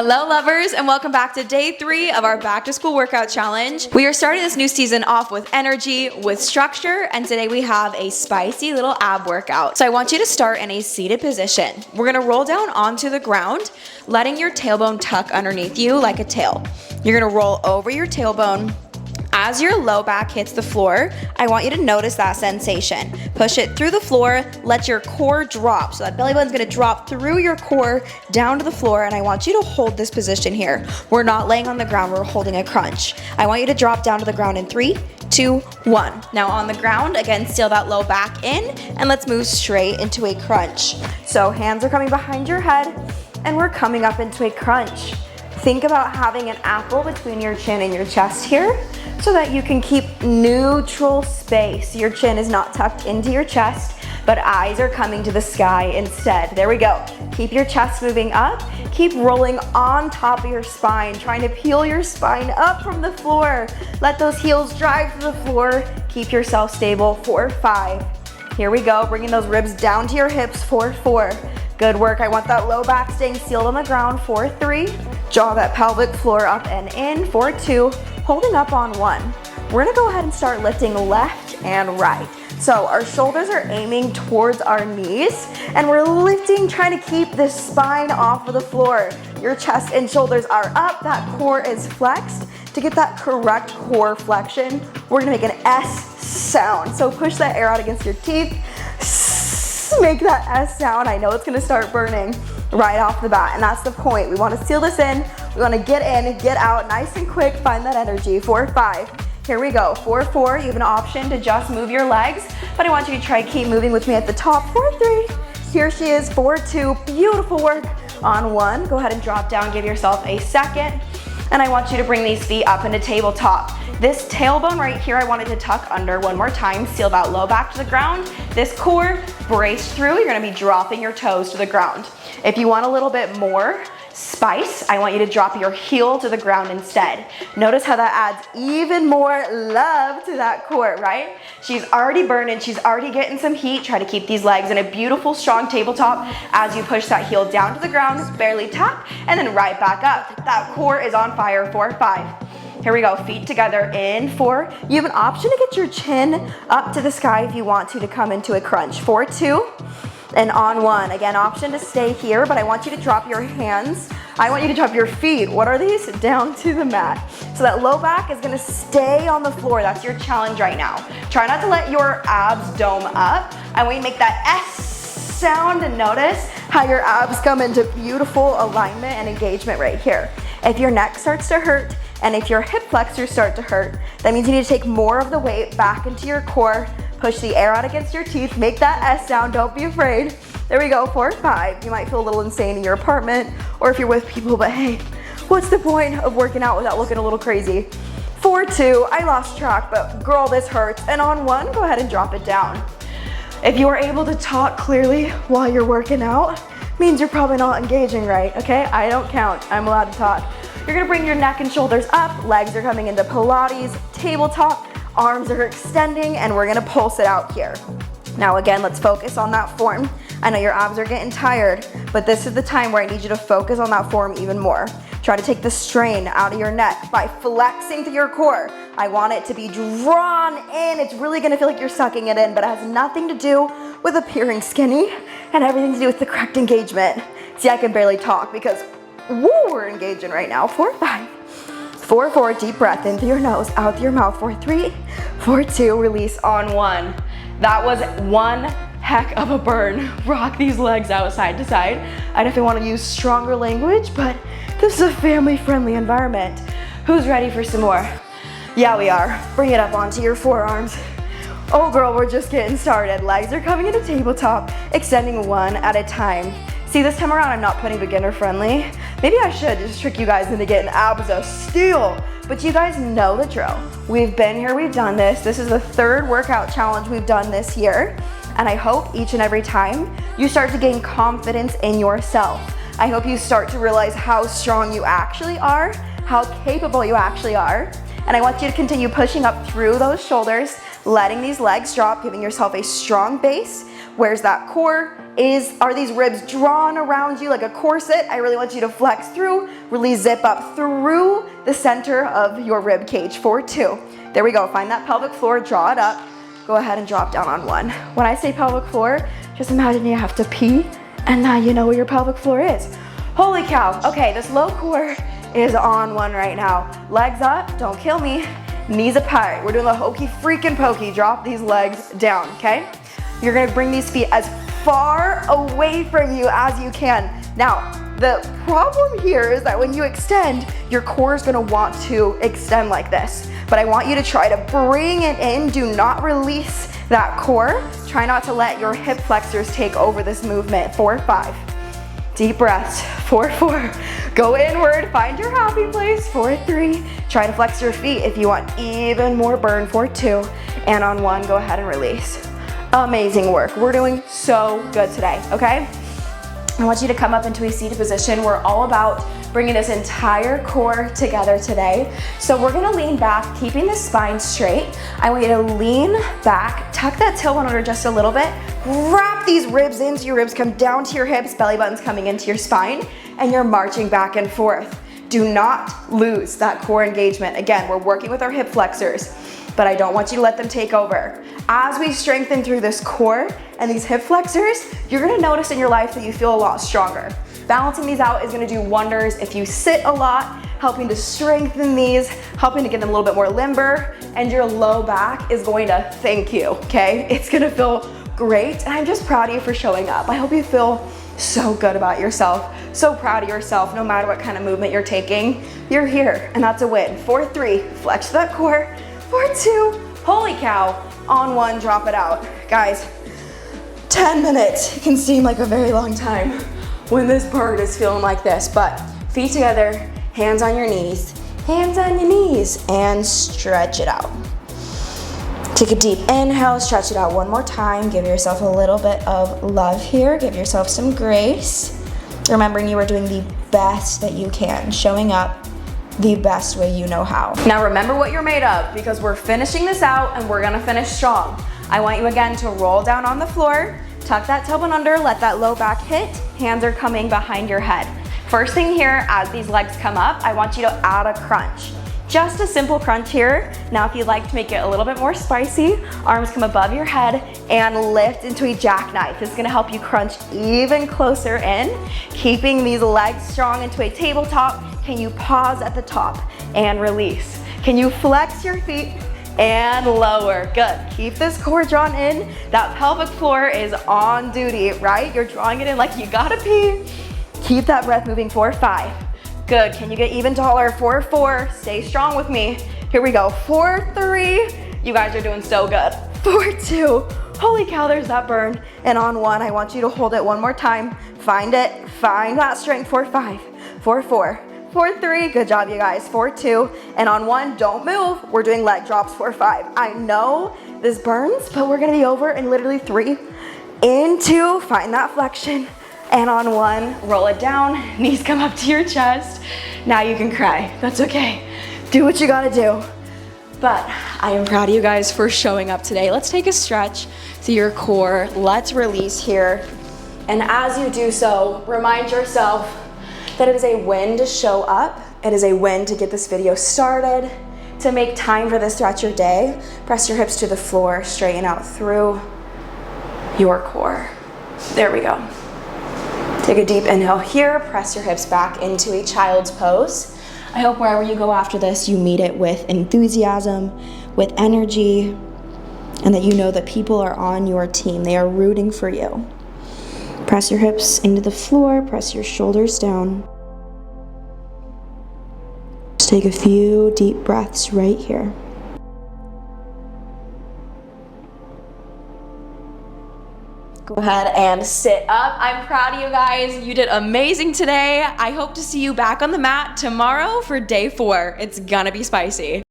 Hello lovers, and welcome back to day 3 of our back to school workout challenge. We are starting this new season off with energy, with structure, and today we have a spicy little ab workout. So I want you to start in a seated position. We're gonna roll down onto the ground, letting your tailbone tuck underneath you like a tail. You're gonna roll over your tailbone. As your low back hits the floor, I want you to notice that sensation. Push it through the floor, let your core drop. So that belly button's gonna drop through your core down to the floor, and I want you to hold this position here. We're not laying on the ground, we're holding a crunch. I want you to drop down to the ground in 3, 2, 1. Now on the ground, again, seal that low back in, and let's move straight into a crunch. So hands are coming behind your head, and we're coming up into a crunch. Think about having an apple between your chin and your chest here so that you can keep neutral space. Your chin is not tucked into your chest, but eyes are coming to the sky instead. There we go. Keep your chest moving up. Keep rolling on top of your spine, trying to peel your spine up from the floor. Let those heels drive to the floor. Keep yourself stable. 4, 5. Here we go, bringing those ribs down to your hips. 4, 4. Good work. I want that low back staying sealed on the ground. 4, 3. Draw that pelvic floor up and in. 4, 2. Holding up on 1. We're gonna go ahead and start lifting left and right. So our shoulders are aiming towards our knees, and we're lifting, trying to keep this spine off of the floor. Your chest and shoulders are up. That core is flexed. To get that correct core flexion, we're gonna make an S sound. So push that air out against your teeth. Make that S sound. I know it's gonna start burning right off the bat, and that's the point. We wanna seal this in. We wanna get in, get out, nice and quick, find that energy. 4, 5. Here we go. 4, 4. You have an option to just move your legs, but I want you to try keep moving with me at the top. 4, 3. Here she is. 4, 2. Beautiful work on 1. Go ahead and drop down. Give yourself a second. And I want you to bring these feet up into tabletop. This tailbone right here, I wanted to tuck under one more time. Seal that low back to the ground. This core, brace through. You're gonna be dropping your toes to the ground. If you want a little bit more spice, I want you to drop your heel to the ground instead. Notice how that adds even more love to that core, right? She's already burning, she's already getting some heat. Try to keep these legs in a beautiful, strong tabletop as you push that heel down to the ground, barely tap, and then right back up. That core is on fire. 4, 5. Here we go, feet together in 4. You have an option to get your chin up to the sky if you want to come into a crunch. 4, 2. And on 1, again, option to stay here, but I want you to drop your hands. I want you to drop your feet. What are these? Down to the mat. So that low back is gonna stay on the floor. That's your challenge right now. Try not to let your abs dome up. I want you to make that S sound and notice how your abs come into beautiful alignment and engagement right here. If your neck starts to hurt, and if your hip flexors start to hurt, that means you need to take more of the weight back into your core. Push the air out against your teeth. Make that S sound. Don't be afraid. There we go. 4, 5. You might feel a little insane in your apartment or if you're with people, but hey, what's the point of working out without looking a little crazy? 4, 2. I lost track, but girl, this hurts. And on 1, go ahead and drop it down. If you are able to talk clearly while you're working out, means you're probably not engaging right, okay? I don't count. I'm allowed to talk. You're gonna bring your neck and shoulders up. Legs are coming into Pilates, tabletop. Arms are extending, and we're gonna pulse it out here. Now again, let's focus on that form. I know your abs are getting tired, but this is the time where I need you to focus on that form even more. Try to take the strain out of your neck by flexing through your core. I want it to be drawn in. It's really gonna feel like you're sucking it in, but it has nothing to do with appearing skinny and everything to do with the correct engagement. See, I can barely talk because, woo, we're engaging right now. 4, 5. 4, 4, deep breath in through your nose, out through your mouth. 4, 3, 4, 2, release on 1. That was one heck of a burn. Rock these legs out side to side. I definitely want to use stronger language, but this is a family-friendly environment. Who's ready for some more? Yeah, we are. Bring it up onto your forearms. Oh girl, we're just getting started. Legs are coming into tabletop, extending 1 at a time. See, this time around, I'm not putting beginner friendly. Maybe I should just trick you guys into getting abs of steel. But you guys know the drill. We've been here, we've done this. This is the 3rd workout challenge we've done this year. And I hope each and every time you start to gain confidence in yourself. I hope you start to realize how strong you actually are, how capable you actually are. And I want you to continue pushing up through those shoulders, letting these legs drop, giving yourself a strong base. Where's that core? Are these ribs drawn around you like a corset? I really want you to flex through, really zip up through the center of your rib cage. 4, 2. There we go. Find that pelvic floor, draw it up. Go ahead and drop down on 1. When I say pelvic floor, just imagine you have to pee and now you know where your pelvic floor is. Holy cow. Okay, this low core is on 1 right now. Legs up, don't kill me. Knees apart. We're doing the hokey freaking pokey. Drop these legs down, okay? You're gonna bring these feet as far away from you as you can. Now, the problem here is that when you extend, your core is gonna want to extend like this. But I want you to try to bring it in. Do not release that core. Try not to let your hip flexors take over this movement. 4, 5. Deep breaths. 4, 4. Go inward, find your happy place. 4, 3. Try to flex your feet if you want even more burn. 4, 2. And on 1, go ahead and release. Amazing work. We're doing so good today, okay? I want you to come up into a seated position. We're all about bringing this entire core together today. So we're gonna lean back, keeping the spine straight. I want you to lean back, tuck that tailbone under just a little bit, wrap these ribs into your ribs, come down to your hips, belly button's coming into your spine, and you're marching back and forth. Do not lose that core engagement. Again, we're working with our hip flexors, but I don't want you to let them take over. As we strengthen through this core and these hip flexors, you're gonna notice in your life that you feel a lot stronger. Balancing these out is gonna do wonders if you sit a lot, helping to strengthen these, helping to get them a little bit more limber, and your low back is going to thank you, okay? It's gonna feel great, and I'm just proud of you for showing up. I hope you feel so good about yourself, so proud of yourself, no matter what kind of movement you're taking. You're here, and that's a win. 4, 3, flex that core. 4, 2, holy cow. On 1, drop it out. Guys, 10 minutes can seem like a very long time when this bird is feeling like this, but feet together, hands on your knees, and stretch it out. Take a deep inhale, stretch it out one more time. Give yourself a little bit of love here. Give yourself some grace. Remembering you are doing the best that you can, showing up the best way you know how. Now remember what you're made of, because we're finishing this out and we're gonna finish strong. I want you again to roll down on the floor, tuck that tailbone under, let that low back hit, hands are coming behind your head. First thing here, as these legs come up, I want you to add a crunch. Just a simple crunch here. Now if you'd like to make it a little bit more spicy, arms come above your head and lift into a jackknife. This is gonna help you crunch even closer in, keeping these legs strong into a tabletop. Can you pause at the top and release? Can you flex your feet and lower? Good. Keep this core drawn in. That pelvic floor is on duty, right? You're drawing it in like you gotta pee. Keep that breath moving. 4, 5. Good. Can you get even taller? 4, 4. Stay strong with me. Here we go. 4, 3. You guys are doing so good. 4, 2. Holy cow, there's that burn. And on 1, I want you to hold it one more time. Find it. Find that strength. 4, 5. 4, 4. 4, 3, good job you guys. 4, 2, and on 1, don't move. We're doing leg drops. 4, 5. I know this burns, but we're gonna be over in literally 3. In 2, find that flexion, and on 1, roll it down. Knees come up to your chest. Now you can cry, that's okay. Do what you gotta do. But I am proud of you guys for showing up today. Let's take a stretch to your core. Let's release here. And as you do so, remind yourself that it is a win to show up. It is a win to get this video started, to make time for this throughout your day. Press your hips to the floor, straighten out through your core. There we go. Take a deep inhale here, press your hips back into a child's pose. I hope wherever you go after this, you meet it with enthusiasm, with energy, and that you know that people are on your team. They are rooting for you. Press your hips into the floor, press your shoulders down. Just take a few deep breaths right here. Go ahead and sit up. I'm proud of you guys. You did amazing today. I hope to see you back on the mat tomorrow for day 4. It's gonna be spicy.